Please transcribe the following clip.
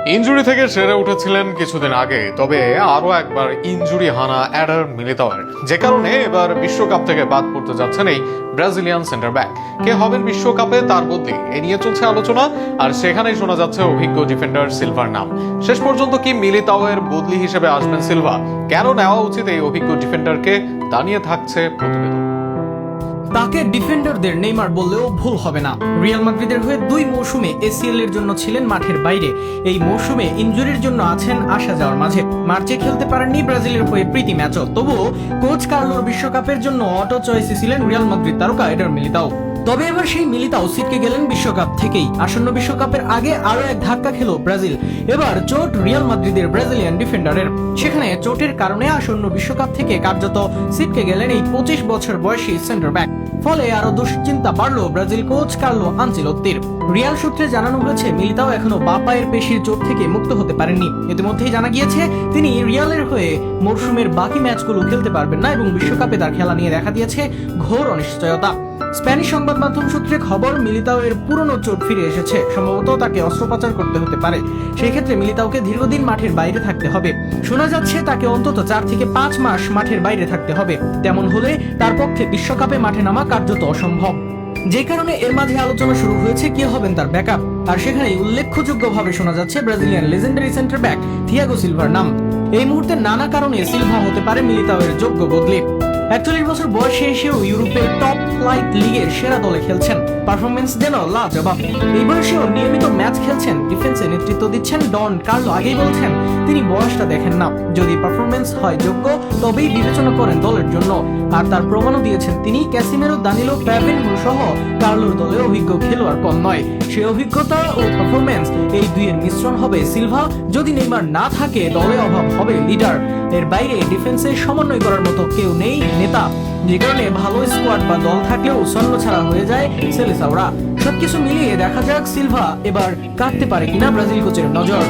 Injury থেকে সেরে উঠেছিলেন কিছুদিন আগে, তবে আরো একবার ইনজুরি হানা এডার মিলিতাওয়ের, যে কারণে এবার বিশ্বকাপ থেকে বাদ পড়তে যাচ্ছেন এই ব্রাজিলিয়ান সেন্টার ব্যাক। কে হবেন বিশ্বকাপে তার বদলি এ নিয়ে চলছে আলোচনা, আর সেখানেই শোনা যাচ্ছে অভিজ্ঞ ডিফেন্ডার সিলভার নাম। শেষ পর্যন্ত কি মিলিতাওয়ের বদলি হিসেবে আসবেন সিলভা? কেন নেওয়া উচিত এই অভিজ্ঞ ডিফেন্ডারকে, তা নিয়ে থাকছে প্রতিবেদন। তাকে ডিফেন্ডারদের নেইমার বললেও ভুল হবে না। রিয়াল মাদ্রিদের হয়ে 2 মৌসুমে এসিএল এর জন্য ছিলেন মাঠের বাইরে। এই মৌসুমে ইনজুরির জন্য আছেন আসা যাওয়ার মাঝে। মার্চে খেলতে পারেননি ব্রাজিলের হয়ে প্রীতি ম্যাচও, তবুও কোচ কার্লোর বিশ্বকাপের জন্য অটো চয়েসে ছিলেন রিয়াল মাদ্রিদ তারকা এডার মিলিতাও। তবে এবার সেই মিলিতাও ছিটকে গেলেন বিশ্বকাপ থেকেই। আসন্ন বিশ্বকাপের আগে আরো এক ধাক্কা খেল ব্রাজিল। এবার চোট রিয়াল মাদ্রিদের ব্রাজিলিয়ান ডিফেন্ডারের। সেখানে চোটের কারণে আসন্ন বিশ্বকাপ থেকে কার্যত ছিটকে গেলেন এই 25 বছর বয়সী সেন্টার ব্যাক। ফলে আরো দুশ্চিন্তা বাড়লো ব্রাজিল কোচ কার্লো আনচেলত্তির। রিয়াল সূত্রে জানানো হয়েছে মিলিতাও এখনো বাঁ পায়ের পেশির চোট থেকে মুক্ত হতে পারেননি। ইতিমধ্যেই জানা গিয়েছে তিনি রিয়ালের হয়ে মরশুমের বাকি ম্যাচগুলো খেলতে পারবেন না এবং বিশ্বকাপে তার খেলা নিয়ে দেখা দিয়েছে ঘোর অনিশ্চয়তা। স্প্যানিশ সংবাদ মাধ্যম সূত্রে খবর, মিলিতাও এর পুরনো চোট ফিরে এসেছে। সম্ভবত তাকে অস্ত্রোপচার করতে হতে পারে। সেই ক্ষেত্রে মিলিতাওকে দীর্ঘদিন মাঠের বাইরে থাকতে হবে। শোনা যাচ্ছে তাকে অন্তত 4 থেকে 5 মাস মাঠের বাইরে থাকতে হবে। তেমন হলে তার পক্ষে বিশ্বকাপে মাঠে নামা কার্যত অসম্ভব। যে কারণে এর মাঝে আলোচনা শুরু হয়েছে কে হবেন তার ব্যাকআপ। আর সেখানেই উল্লেখযোগ্যভাবে শোনা যাচ্ছে Brazilian legendary centre back Thiago silver নাম। এই মুহূর্তে নানা কারণে সিলভা হতে পারে মিলিতাওয়ের যোগ্য বদলি। 41 বছর বয়সে এসেও ইউরোপের টপ ফ্লাইট লিগের সেরা দলে খেলছেন। পারফরমেন্স যেন লাজবাব। এই বয়সেও নিয়মিত ম্যাচ খেলছেন, ডিফেন্সে নেতৃত্ব দিচ্ছেন। ডন কার্লো আগেই বলছেন তিনি বয়সটা দেখেন না, যদি পারফরমেন্স হয় যোগ্য তবেই বিবেচনা করেন দলের জন্য। আর তার প্রমাণও দিয়েছেন তিনি। ক্যাসিমেরো, দানিলো, প্যাভেনহো সহ কার্লোর দলে অভিজ্ঞ খেলোয়াড় কম নয়। সেই অভিজ্ঞতা ও পারফরমেন্স, এই দুইয়ের মিশ্রণ হবে সিলভা। যদি নেইমার না থাকে দলে অভাব হবে লিডার। এর বাইরে ডিফেন্সে সমন্বয় করার মতো কেউ নেই, নেতা। যে কারণে ভালো স্কোয়াড বা দল থাকলেও ছন্ন ছাড়া হয়ে যায় সেলেসাওরা। সবকিছু মিলিয়ে দেখা যাক সিলভা এবার কাটতে পারে কিনা ব্রাজিল কোচের নজর।